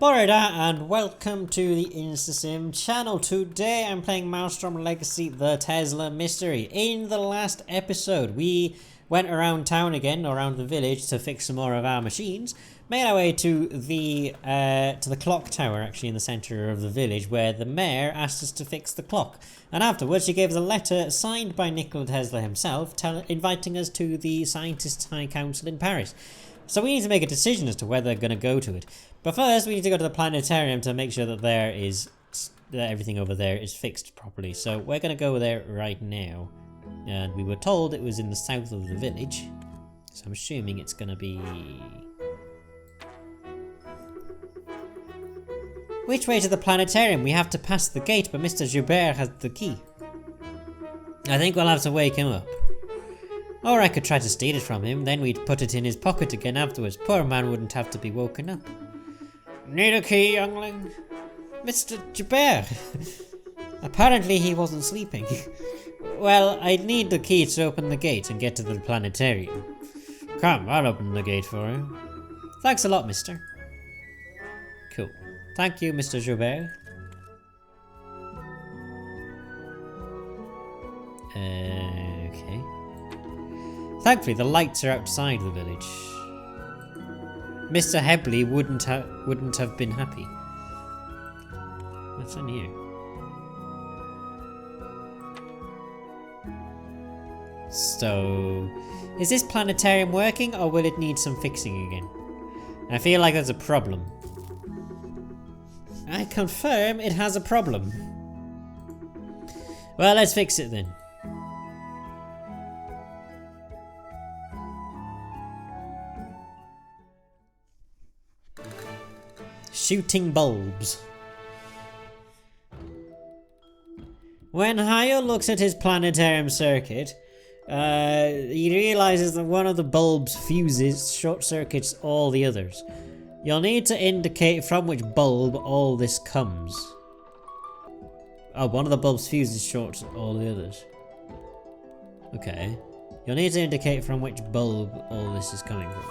Florida and welcome to the InstaSim channel. Today I'm playing Maelstrom Legacy the Tesla Mystery. In the last episode we went around town again, around the village, to fix some more of our machines. Made our way to the clock tower actually in the centre of the village, where the mayor asked us to fix the clock. And afterwards she gave us a letter signed by Nikola Tesla himself inviting us to the Scientists' High Council in Paris. So we need to make a decision as to whether we're going to go to it. But first we need to go to the Planetarium to make sure that that everything over there is fixed properly. So we're going to go there right now. And we were told it was in the south of the village. So I'm assuming it's going to be... Which way to the Planetarium? We have to pass the gate, but Mr. Joubert has the key. I think we'll have to wake him up. Or I could try to steal it from him, then we'd put it in his pocket again afterwards. Poor man wouldn't have to be woken up. Need a key, youngling? Mr. Joubert! Apparently he wasn't sleeping. Well, I'd need the key to open the gate and get to the Planetarium. Come, I'll open the gate for you. Thanks a lot, mister. Cool. Thank you, Mr. Joubert. Okay. Thankfully, the lights are outside the village. Mr. Hebley wouldn't have been happy. What's in here? So, is this planetarium working, or will it need some fixing again? I feel like there's a problem. I confirm it has a problem. Well, let's fix it then. Shooting bulbs. When Hayo looks at his planetarium circuit, he realizes that one of the bulb's fuses short circuits all the others. You'll need to indicate from which bulb all this comes. Oh, one of the bulb's fuses shorts all the others. Okay. You'll need to indicate from which bulb all this is coming from.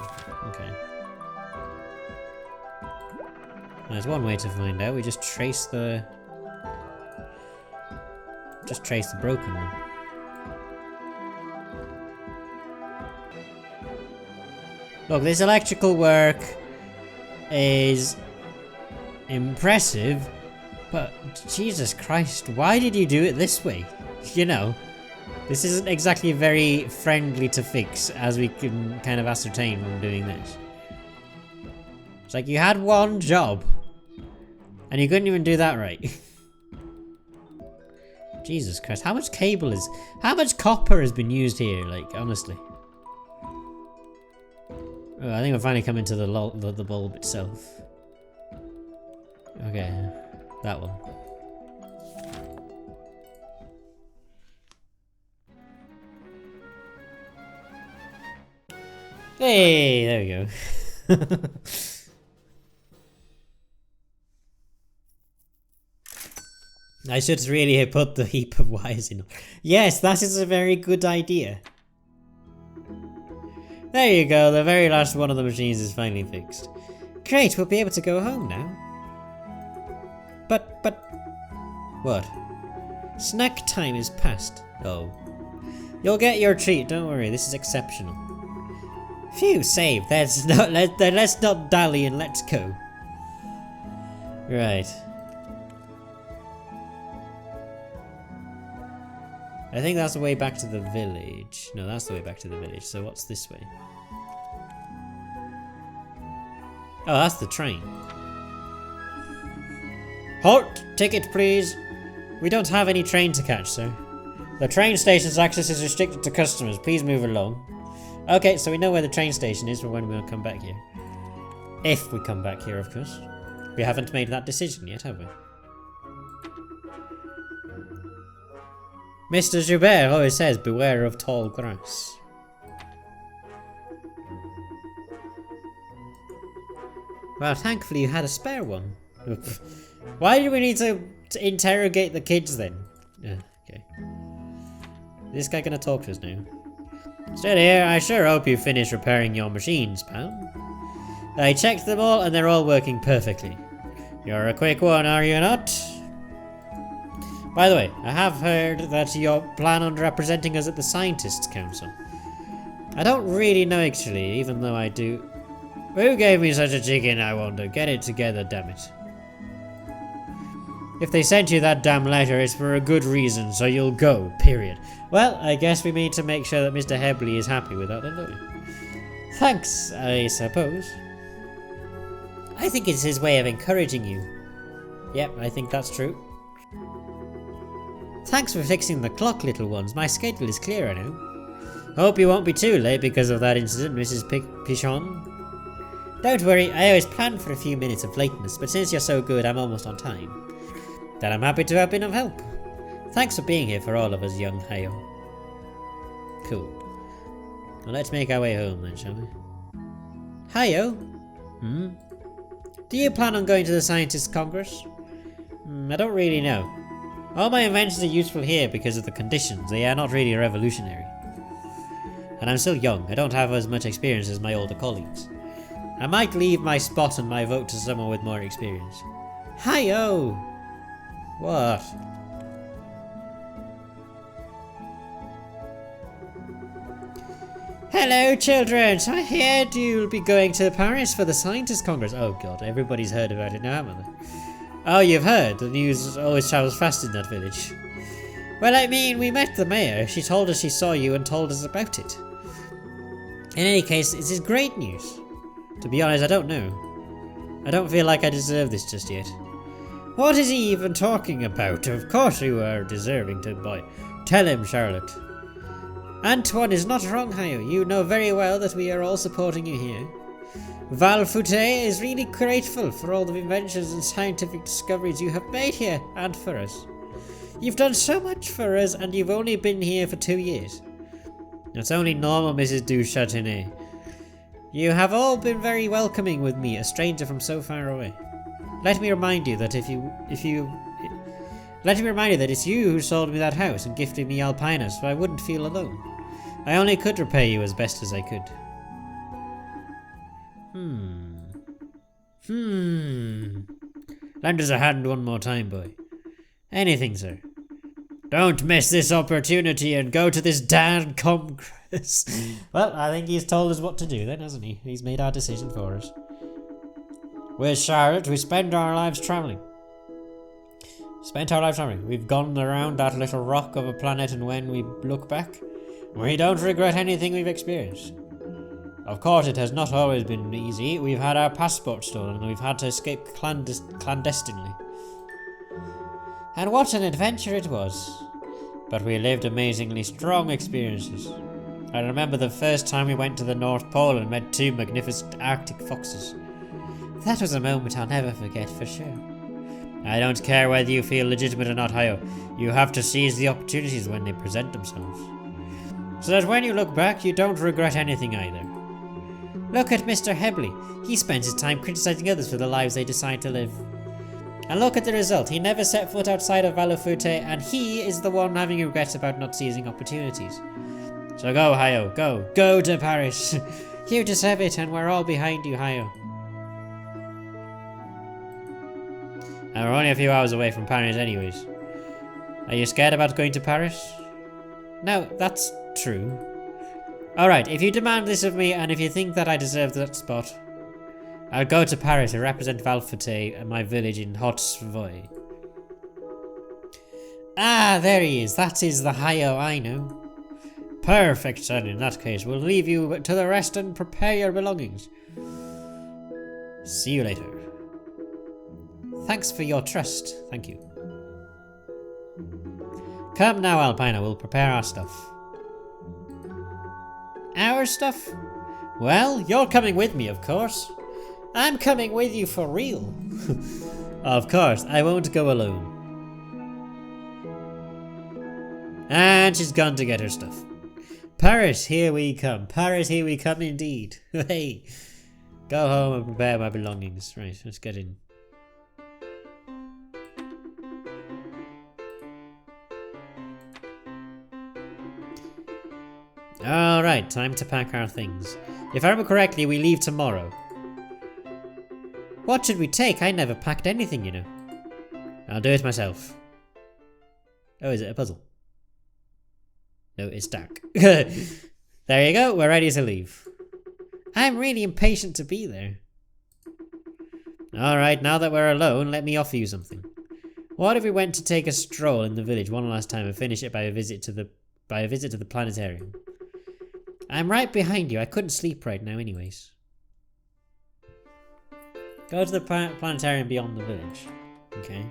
Okay. There's one way to find out. We just trace the broken one. Look, this electrical work is impressive, but Jesus Christ, why did you do it this way? You know, this isn't exactly very friendly to fix, as we can kind of ascertain from doing this. It's like you had one job, and you couldn't even do that right. Jesus Christ, how much copper has been used here, like, honestly? Oh, I think we're finally coming to the bulb itself. Okay, that one. Hey, there we go. I should really have put the heap of wires in. Yes, that is a very good idea. There you go, the very last one of the machines is finally fixed. Great, we'll be able to go home now. But... What? Snack time is past. Oh. You'll get your treat, don't worry, this is exceptional. Phew, saved. Let's not dally and let's go. Right. I think that's the way back to the village. No, that's the way back to the village. So what's this way? Oh, that's the train. Halt! Ticket, please. We don't have any train to catch, sir. The train station's access is restricted to customers. Please move along. Okay, so we know where the train station is for when we'll come back here. If we come back here, of course. We haven't made that decision yet, have we? Mr. Joubert always says, beware of tall grass. Well, thankfully you had a spare one. Why do we need to interrogate the kids then? Okay. Is this guy gonna talk to us now? Steady here, I sure hope you finish repairing your machines, pal. I checked them all and they're all working perfectly. You're a quick one, are you not? By the way, I have heard that you plan on representing us at the Scientists' Council. I don't really know actually, even though I do. Who gave me such a chicken, I wonder? Get it together, damn it. If they sent you that damn letter, it's for a good reason, so you'll go, period. Well, I guess we need to make sure that Mr. Hebley is happy with that, don't we? Thanks, I suppose. I think it's his way of encouraging you. Yep, I think that's true. Thanks for fixing the clock, little ones. My schedule is clearer now. Hope you won't be too late because of that incident, Mrs. Pichon. Don't worry, I always plan for a few minutes of lateness, but since you're so good, I'm almost on time. Then I'm happy to have been of help. Thanks for being here for all of us, young Hayo. Cool. Well, let's make our way home then, shall we? Hayo? Do you plan on going to the Scientists' Congress? I don't really know. All my inventions are useful here because of the conditions. They are not really revolutionary. And I'm still young. I don't have as much experience as my older colleagues. I might leave my spot and my vote to someone with more experience. Hi-oh! What? Hello, children! So I heard you'll be going to Paris for the Scientists' Congress. Oh god, everybody's heard about it now, haven't they? Oh, you've heard? The news always travels fast in that village. Well, I mean, we met the mayor. She told us she saw you and told us about it. In any case, this is great news. To be honest, I don't know. I don't feel like I deserve this just yet. What is he even talking about? Of course you are deserving to boy. Tell him, Charlotte. Antoine is not wrong, Hayo. You know very well that we are all supporting you here. Valfutaie is really grateful for all the inventions and scientific discoveries you have made here, and for us. You've done so much for us, and you've only been here for 2 years. That's only normal, Mrs. du Châtenay. You have all been very welcoming with me, a stranger from so far away. Let me remind you that it's you who sold me that house and gifted me Alpina, so I wouldn't feel alone. I only could repay you as best as I could. Lend us a hand one more time, boy. Anything, sir. Don't miss this opportunity and go to this damn Congress. Well, I think he's told us what to do then, hasn't he? He's made our decision for us. With Charlotte, we spend our lives travelling. We've gone around that little rock of a planet, and when we look back, we don't regret anything we've experienced. Of course, it has not always been easy. We've had our passports stolen, and we've had to escape clandestinely. And what an adventure it was. But we lived amazingly strong experiences. I remember the first time we went to the North Pole and met 2 magnificent Arctic foxes. That was a moment I'll never forget, for sure. I don't care whether you feel legitimate or not, Hayo. You have to seize the opportunities when they present themselves. So that when you look back, you don't regret anything either. Look at Mr. Hebley. He spends his time criticizing others for the lives they decide to live. And look at the result. He never set foot outside of Valfutaie, and he is the one having regrets about not seizing opportunities. So go, Hayo. Go. Go to Paris. You deserve it, and we're all behind you, Hayo. And we're only a few hours away from Paris anyways. Are you scared about going to Paris? No, that's true. Alright, if you demand this of me, and if you think that I deserve that spot, I'll go to Paris to represent Valfutaie and my village in Haute-Savoie. Ah, there he is. That is the Hayo I know. Perfect, son. In that case, we'll leave you to the rest and prepare your belongings. See you later. Thanks for your trust. Thank you. Come now, Alpina. We'll prepare our stuff. Our stuff? Well, you're coming with me, of course. I'm coming with you for real. Of course, I won't go alone. And she's gone to get her stuff. Paris, here we come. Paris, here we come indeed. Hey, go home and prepare my belongings. Right, let's get in. Alright, time to pack our things. If I remember correctly, we leave tomorrow. What should we take? I never packed anything, you know. I'll do it myself. Oh, is it a puzzle? No, it's dark. There you go, we're ready to leave. I'm really impatient to be there. Alright, now that we're alone, let me offer you something. What if we went to take a stroll in the village one last time and finish it by a visit to the planetarium? I'm right behind you, I couldn't sleep right now anyways. Go to the planetarium beyond the village. Okay.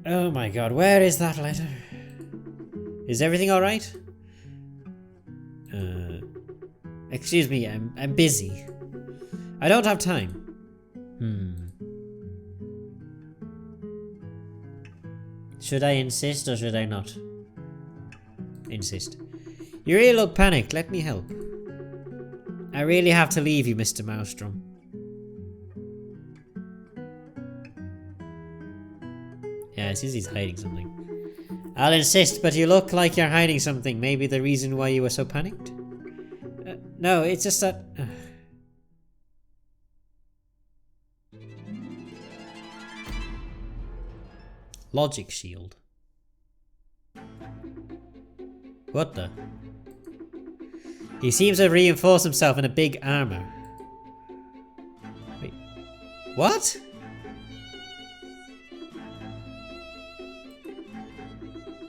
Oh my god, where is that letter? Is everything alright? Excuse me, I'm busy. I don't have time. Should I insist or should I not? Insist. You really look panicked, let me help. I really have to leave you, Mr. Maelstrom. Yeah, it seems he's hiding something. I'll insist, but you look like you're hiding something. Maybe the reason why you were so panicked? No, it's just that... Logic shield. What the? He seems to have reinforced himself in a big armor. Wait. What?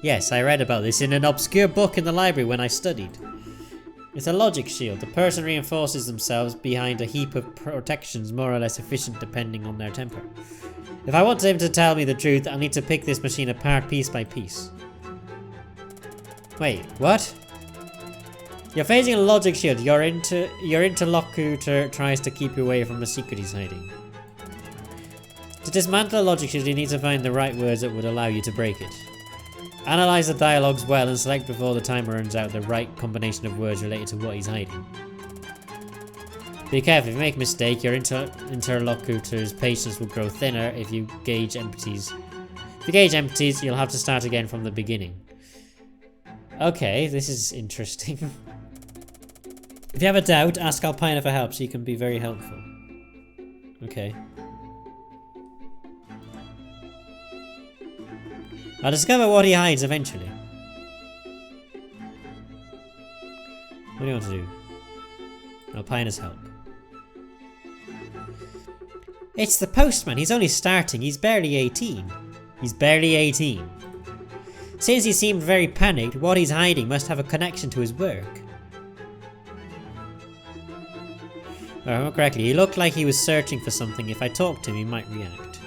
Yes, I read about this in an obscure book in the library when I studied. It's a logic shield. The person reinforces themselves behind a heap of protections more or less efficient depending on their temper. If I want him to tell me the truth, I'll need to pick this machine apart piece by piece. Wait, what? You're facing a logic shield. Your interlocutor tries to keep you away from a secret he's hiding. To dismantle a logic shield, you need to find the right words that would allow you to break it. Analyze the dialogues well and select before the timer runs out the right combination of words related to what he's hiding. Be careful, if you make a mistake, your interlocutor's patience will grow thinner if you gauge empties. If you gauge empties, you'll have to start again from the beginning. Okay, this is interesting. If you have a doubt, ask Alpina for help, she can be very helpful. Okay. I'll discover what he hides eventually. What do you want to do? Alpina's help. It's the postman. He's only starting. He's barely 18. He's barely 18. Since he seemed very panicked, what he's hiding must have a connection to his work. If I remember correctly, he looked like he was searching for something. If I talked to him, he might react.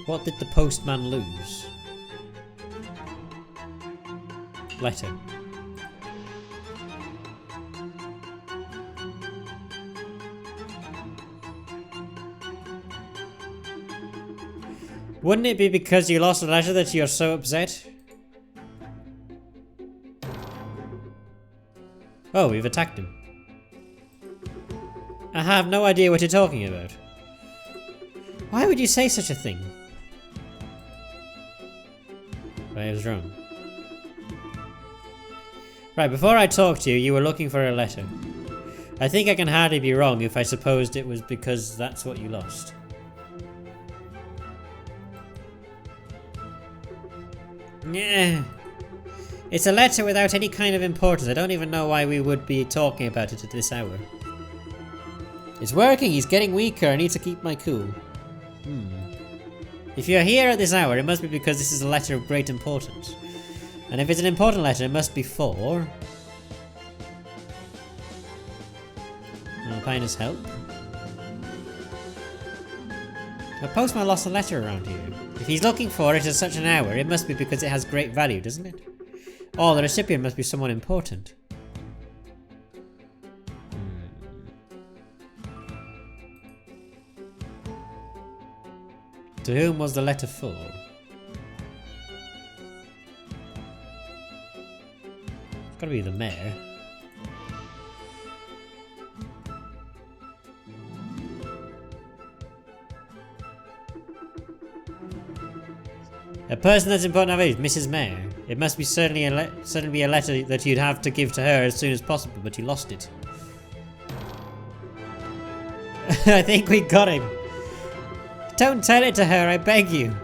What did the postman lose? Letter. Wouldn't it be because you lost a letter that you're so upset? Oh, we've attacked him. I have no idea what you're talking about. Why would you say such a thing? I was wrong. Right, before I talked to you, you were looking for a letter. I think I can hardly be wrong if I supposed it was because that's what you lost. Yeah. It's a letter without any kind of importance. I don't even know why we would be talking about it at this hour. It's working, he's getting weaker, I need to keep my cool. If you're here at this hour, it must be because this is a letter of great importance. And if it's an important letter, it must be for... Alpina's help. The postman lost a letter around here. If he's looking for it at such an hour, it must be because it has great value, doesn't it? Oh, the recipient must be someone important. To whom was the letter for? It's gotta be the mayor. A person that's important of age, Mrs. Mayor. It must be certainly be a letter that you'd have to give to her as soon as possible, but you lost it. I think we got him. Don't tell it to her, I beg you.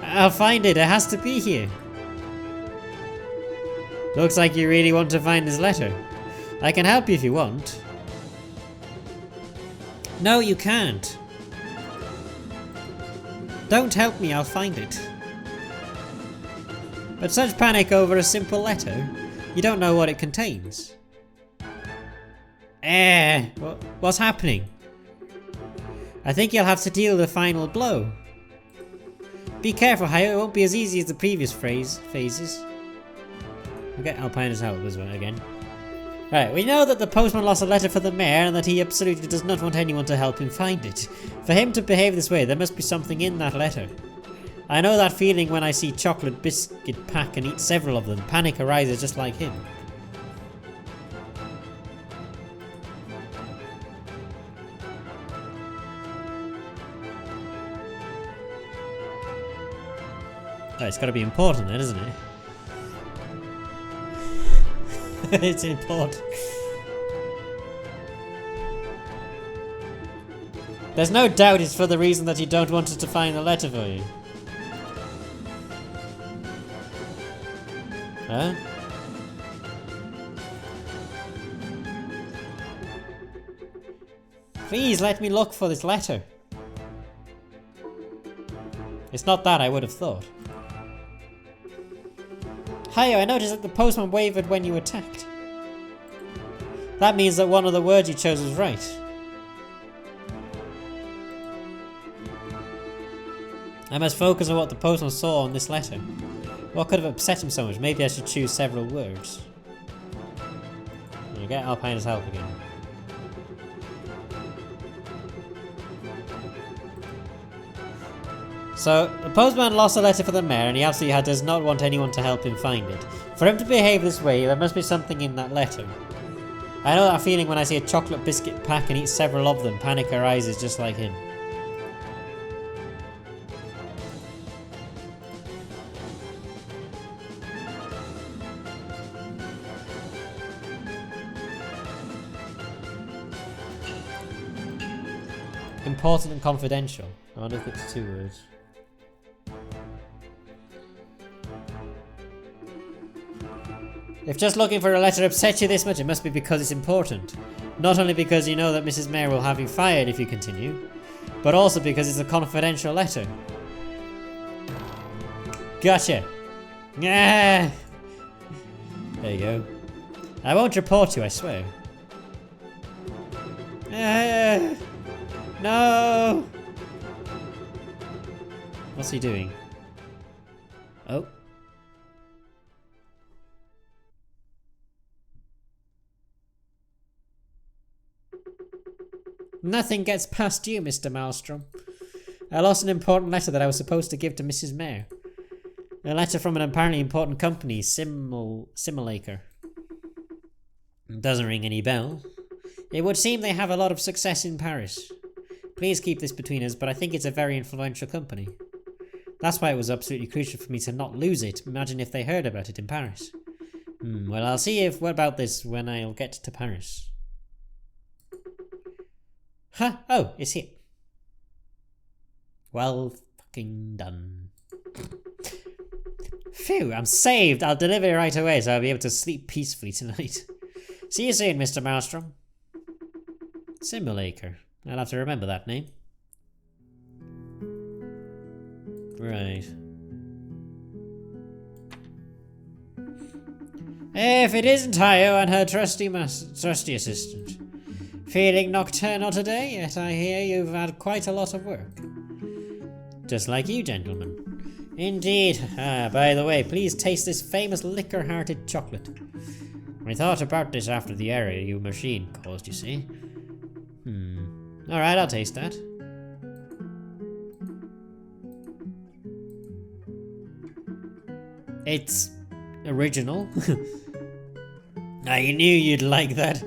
I'll find it. It has to be here. Looks like you really want to find this letter. I can help you if you want. No, you can't. Don't help me, I'll find it. But such panic over a simple letter? You don't know what it contains. What's happening? I think you'll have to deal the final blow. Be careful, Hayo, it won't be as easy as the previous phases. I'll get Alpina's help as well again. Right, we know that the postman lost a letter for the mayor and that he absolutely does not want anyone to help him find it. For him to behave this way, there must be something in that letter. I know that feeling when I see chocolate biscuit pack and eat several of them. Panic arises just like him. Oh, it's got to be important then, isn't it? It's important. There's no doubt it's for the reason that you don't want us to find the letter for you. Huh? Please let me look for this letter. It's not that, I would have thought. Hayo, I noticed that the postman wavered when you attacked. That means that one of the words you chose was right. I must focus on what the postman saw on this letter. What could have upset him so much? Maybe I should choose several words. I'll get Alpina's help again. So, the postman lost a letter for the mayor and he absolutely does not want anyone to help him find it. For him to behave this way, there must be something in that letter. I know that feeling when I see a chocolate biscuit pack and eat several of them. Panic arises just like him. Important and confidential. I wonder if it's 2 words. If just looking for a letter upsets you this much, it must be because it's important. Not only because you know that Mrs. Mayor will have you fired if you continue, but also because it's a confidential letter. Gotcha! Yeah. There you go. I won't report you, I swear. No! What's he doing? Oh. Nothing gets past you, Mr. Maelstrom. I lost an important letter that I was supposed to give to Mrs. Mayor. A letter from an apparently important company, Simulator. Doesn't ring any bell. It would seem they have a lot of success in Paris. Please keep this between us, but I think it's a very influential company. That's why it was absolutely crucial for me to not lose it. Imagine if they heard about it in Paris. Well, I'll see what about this when I'll get to Paris. Huh? Oh, it's here. Well, fucking done. Phew, I'm saved. I'll deliver it right away so I'll be able to sleep peacefully tonight. See you soon, Mr. Maelstrom. Simulator. I'll have to remember that name. Right. If it isn't Hayo and her trusty assistant. Feeling nocturnal today, yet I hear you've had quite a lot of work. Just like you, gentlemen. Indeed. By the way, please taste this famous liquor-hearted chocolate. I thought about this after the error your machine caused, you see. Alright, I'll taste that. It's original. I knew you'd like that.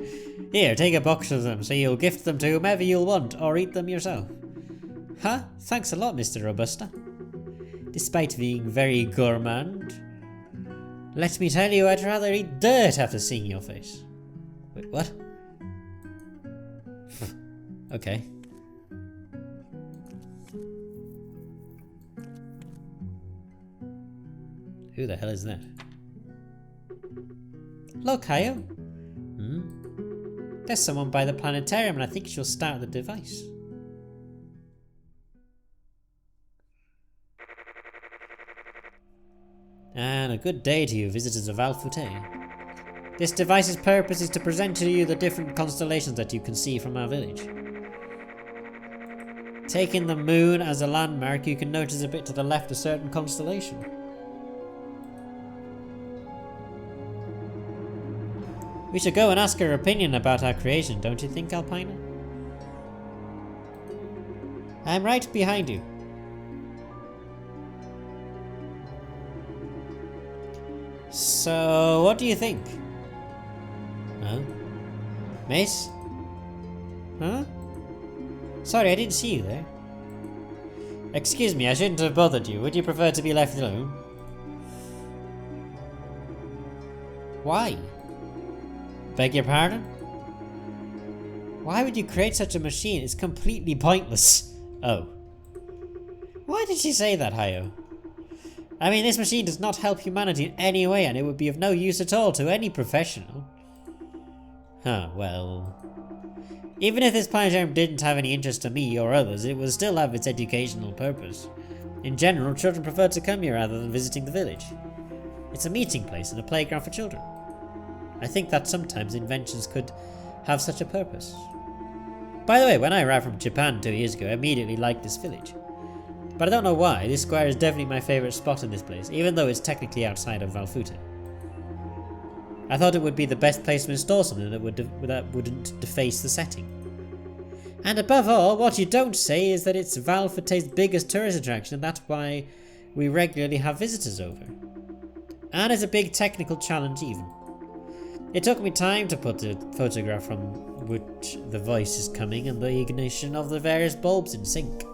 Here, take a box of them so you'll gift them to whomever you'll want or eat them yourself. Huh? Thanks a lot, Mr. Robusta. despite being very gourmand. Let me tell you, I'd rather eat dirt after seeing your face. Wait, what? Okay. Who the hell is that? Look, Hayo. There's someone by the planetarium and I think she'll start the device. And a good day to you, visitors of Valfutaie. This device's purpose is to present to you the different constellations that you can see from our village. Taking the moon as a landmark, you can notice a bit to the left a certain constellation. We should go and ask her opinion about our creation, don't you think, Alpina? I'm right behind you. So, what do you think? Huh? Miss? Huh? Sorry, I didn't see you there. Excuse me, I shouldn't have bothered you. Would you prefer to be left alone? Why? Beg your pardon? Why would you create such a machine? It's completely pointless. Oh. Why did she say that, Hayo? I mean, this machine does not help humanity in any way, and it would be of no use at all to any professional. Huh, well... Even if this planetarium didn't have any interest to me or others, it would still have its educational purpose. In general, children prefer to come here rather than visiting the village. It's a meeting place and a playground for children. I think that sometimes inventions could have such a purpose. By the way, when I arrived from Japan 2 years ago, I immediately liked this village. But I don't know why, this square is definitely my favourite spot in this place, even though it's technically outside of Valfutaie. I thought it would be the best place to install something that wouldn't deface the setting. And above all, what you don't say is that it's Valfutaie's biggest tourist attraction, and that's why we regularly have visitors over. And it's a big technical challenge even. It took me time to put the photograph from which the voice is coming and the ignition of the various bulbs in sync.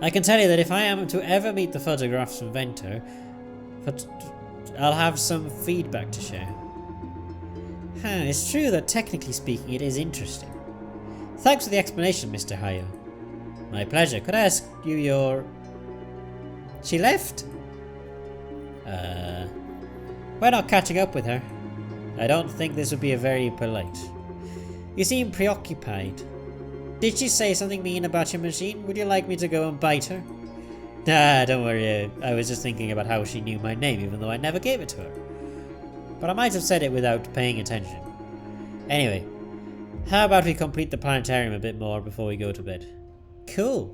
I can tell you that if I am to ever meet the photograph's inventor, I'll have some feedback to share. It's true that technically speaking it is interesting. Thanks for the explanation, Mr. Hayo. My pleasure. Could I ask you your... She left? We're not catching up with her. I don't think this would be very polite. You seem preoccupied. Did she say something mean about your machine? Would you like me to go and bite her? Nah, don't worry. I was just thinking about how she knew my name even though I never gave it to her. But I might have said it without paying attention. Anyway, how about we complete the planetarium a bit more before we go to bed? Cool.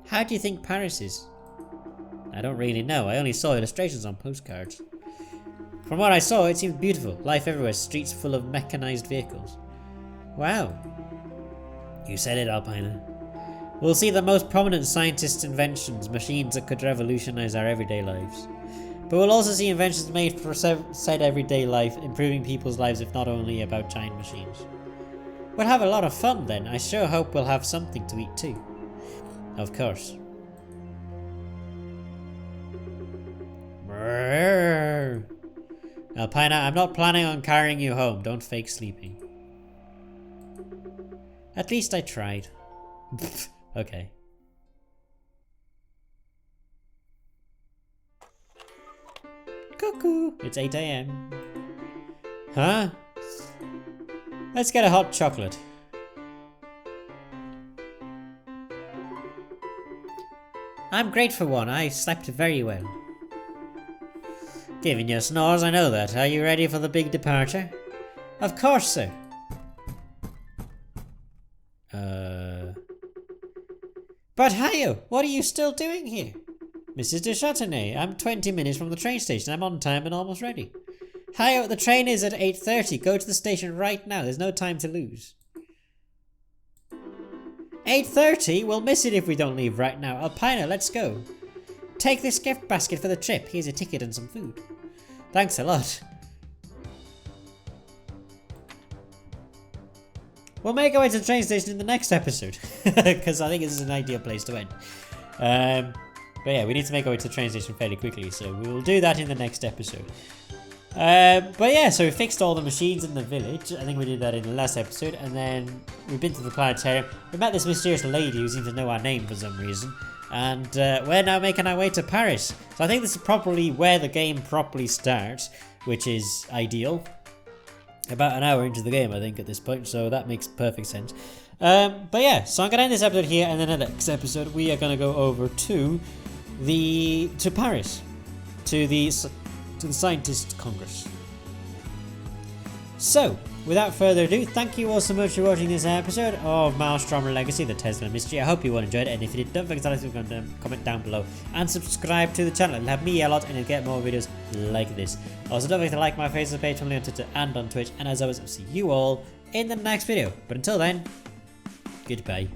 How do you think Paris is? I don't really know. I only saw illustrations on postcards. From what I saw, it seemed beautiful. Life everywhere, streets full of mechanized vehicles. Wow. You said it, Alpina. We'll see the most prominent scientists' inventions, machines that could revolutionize our everyday lives. But we'll also see inventions made for said everyday life, improving people's lives if not only about giant machines. We'll have a lot of fun then. I sure hope we'll have something to eat too. Of course. Brrr. Alpina, I'm not planning on carrying you home. Don't fake sleeping. At least I tried. Okay. Cuckoo! It's 8 AM. Huh? Let's get a hot chocolate. I'm great for one. I slept very well. Given your snores, I know that. Are you ready for the big departure? Of course, sir. But Hayo, what are you still doing here? Mrs. de Châtenay, I'm 20 minutes from the train station. I'm on time and almost ready. Hayo, the train is at 8:30. Go to the station right now. There's no time to lose. 8:30? We'll miss it if we don't leave right now. Alpina, let's go. Take this gift basket for the trip. Here's a ticket and some food. Thanks a lot. we'll make our way to the train station in the next episode. Because I think this is an ideal place to end. But yeah, we need to make our way to the train station fairly quickly. So we will do that in the next episode. But yeah, so we fixed all the machines in the village. I think we did that in the last episode. And then we've been to the planetarium. We met this mysterious lady who seems to know our name for some reason. And we're now making our way to Paris. So I think this is probably where the game properly starts, which is ideal. About an hour into the game, I think, at this point. So that makes perfect sense. But yeah, so I'm going to end this episode here. And then in the next episode, we are going to go over to Paris. To the Scientist Congress. So, without further ado, thank you all so much for watching this episode of Maelstrom Legacy, the Tesla Mystery. I hope you all enjoyed it, and if you did, don't forget to leave comment down below and subscribe to the channel. It'll help me a lot, and you'll get more videos like this. Also, don't forget to like my Facebook page on Twitter and on Twitch, and as always, I'll see you all in the next video. But until then, goodbye.